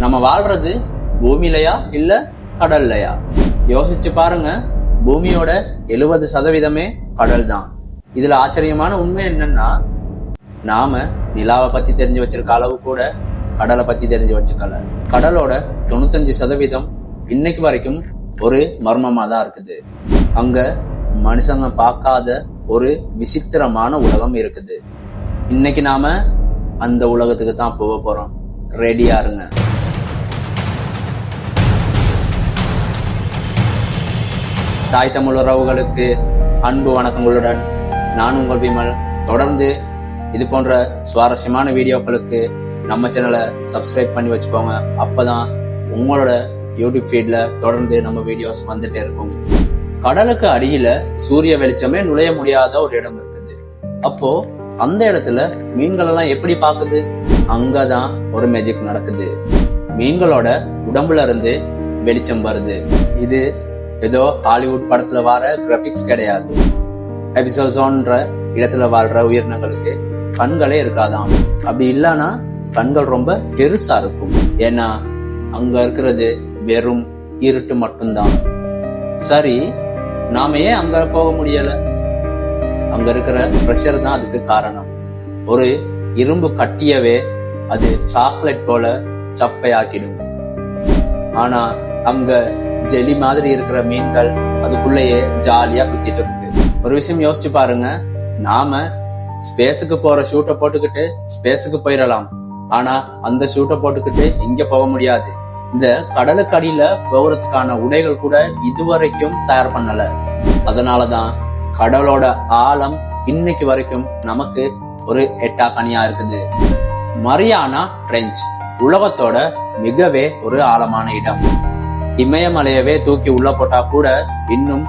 நம்ம வாழ்றது பூமியிலையா இல்ல கடல்லையா? யோசிச்சு பாருங்க. பூமியோட 70% கடல் தான். இதுல ஆச்சரியமான உண்மை என்னன்னா, நாம நிலாவை பத்தி தெரிஞ்சு வச்சிருக்க அளவு கூட கடலை பத்தி தெரிஞ்சு வச்சுக்கல. கடலோட 95% இன்னைக்கு வரைக்கும் ஒரு மர்மமா தான் இருக்குது. அங்க மனுஷங்க பார்க்காத ஒரு விசித்திரமான உலகம் இருக்குது. இன்னைக்கு நாம அந்த உலகத்துக்கு தான் போக போறோம். ரெடியா இருங்க. தாய் தமிழ் உறவுகளுக்கு அன்பு வணக்கங்களுடன் நான் உங்கள் விமல். தொடர்ந்து இது போன்ற சுவாரஸ்யமான வீடியோக்களுக்கு நம்ம சேனலை சப்ஸ்கிரைப் பண்ணி வச்சுக்கோங்க. அப்பதான் உங்களோட யூடியூப் ஃபீட்ல தொடர்ந்து நம்ம வீடியோஸ் வந்துட்டே இருக்கும். கடலுக்கு அடியில சூரிய வெளிச்சமே நுழைய முடியாத ஒரு இடம் இருக்குது. அப்போ அந்த இடத்துல மீன்கள் எல்லாம் எப்படி பாக்குது? அங்கதான் ஒரு மேஜிக் நடக்குது. மீன்களோட உடம்புல இருந்து வெளிச்சம் வருது. இது ஏதோ ஹாலிவுட் படத்துல வர கிராபிக்ஸ் கிடையாது. எபிசோட்ஸ்ன்ற இடத்துல வாழ்ற உயிரினங்களுக்கு கண்களே இருக்காதாம். அப்படி இல்லைன்னா கண்கள் ரொம்ப பெருசா இருக்கும். ஏன்னா அங்க இருக்கிறது வெறும் இருட்டு மட்டும்தான். சரி, நாம ஏன் அங்க போக முடியல? அங்க இருக்கிற பிரஷர் தான் அதுக்கு காரணம். ஒரு இரும்பு கட்டியவே அது சாக்லேட் போல சப்பையாக்கிடும். ஆனா அங்க ஜெலி மாதிரி இருக்கிற மீன்கள் அதுக்குள்ளேயே ஜாலியா சுத்திட்டு இருக்கு. ஒரு விஷயம் யோசிச்சு பாருங்க. நாம ஸ்பேஸுக்கு போற ஷூட்டை போட்டுக்கிட்டு ஸ்பேஸுக்கு போயிடலாம். ஆனா அந்த ஷூட்டை போட்டுக்கிட்டு இங்க போக முடியாது. இந்த கடலுக்கு அடியில போகிறதுக்கான உடைகள் கூட இதுவரைக்கும் தயார் பண்ணல. அதனாலதான் கடலோட ஆழம் இன்னைக்கு வரைக்கும் நமக்கு ஒரு எட்டா கனியா இருக்குது. மரியானா ட்ரெஞ்ச் உலகத்தோட மிகவே ஒரு ஆழமான இடம். இமயமலையவே தூக்கி உள்ள போட்டா கூட இன்னும்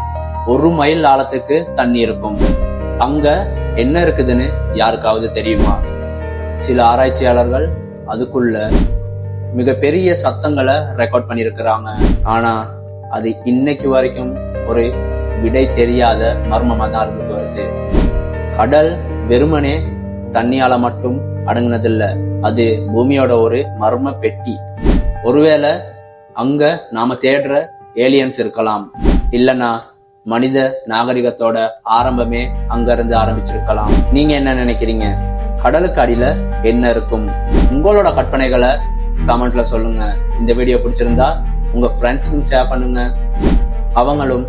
1 மைல் ஆழத்துக்கு தண்ணி இருக்கும். அங்க என்ன இருக்குதுன்னு யாருக்காவது தெரியுமா? சில ஆராய்ச்சியாளர்கள் அதுக்குள்ள மிகப்பெரிய சத்தங்களை ரெக்கார்ட் பண்ணிருக்கிறாங்க. ஆனா அது இன்னைக்கு வரைக்கும் ஒரு விடை தெரியாத மர்மமா தான் இருந்துட்டு வருது. கடல் வெறுமனே தண்ணியால மட்டும் அடங்குனதில்ல. அது பூமியோட ஒரு மர்ம பெட்டி. ஒருவேளை அங்க நாம தேடுற ஏலியன்ஸ் இருக்கலாம். இல்லனா மனித நாகரிகத்தோட ஆரம்பமே அங்க இருந்து ஆரம்பிச்சிருக்கலாம். நீங்க என்ன நினைக்கிறீங்க? கடலுக்கு அடியில என்ன இருக்கும்? உங்களோட கற்பனைகளை கமெண்ட்ல சொல்லுங்க. இந்த வீடியோ பிடிச்சிருந்தா உங்க ஃப்ரெண்ட்ஸுக்கும் ஷேர் பண்ணுங்க. அவங்களும்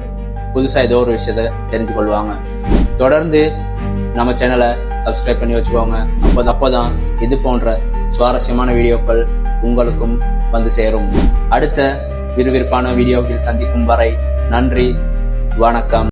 புதுசா ஏதோ ஒரு விஷயத்த தெரிஞ்சு கொள்வாங்க. தொடர்ந்து நம்ம சேனலை சப்ஸ்கிரைப் பண்ணி வச்சுக்கோங்க. அப்போதான் இது போன்ற சுவாரஸ்யமான வீடியோக்கள் உங்களுக்கும் வந்து சேரும். அடுத்த விறுவிறுப்பான வீடியோவில் சந்திக்கும் வரை நன்றி, வணக்கம்.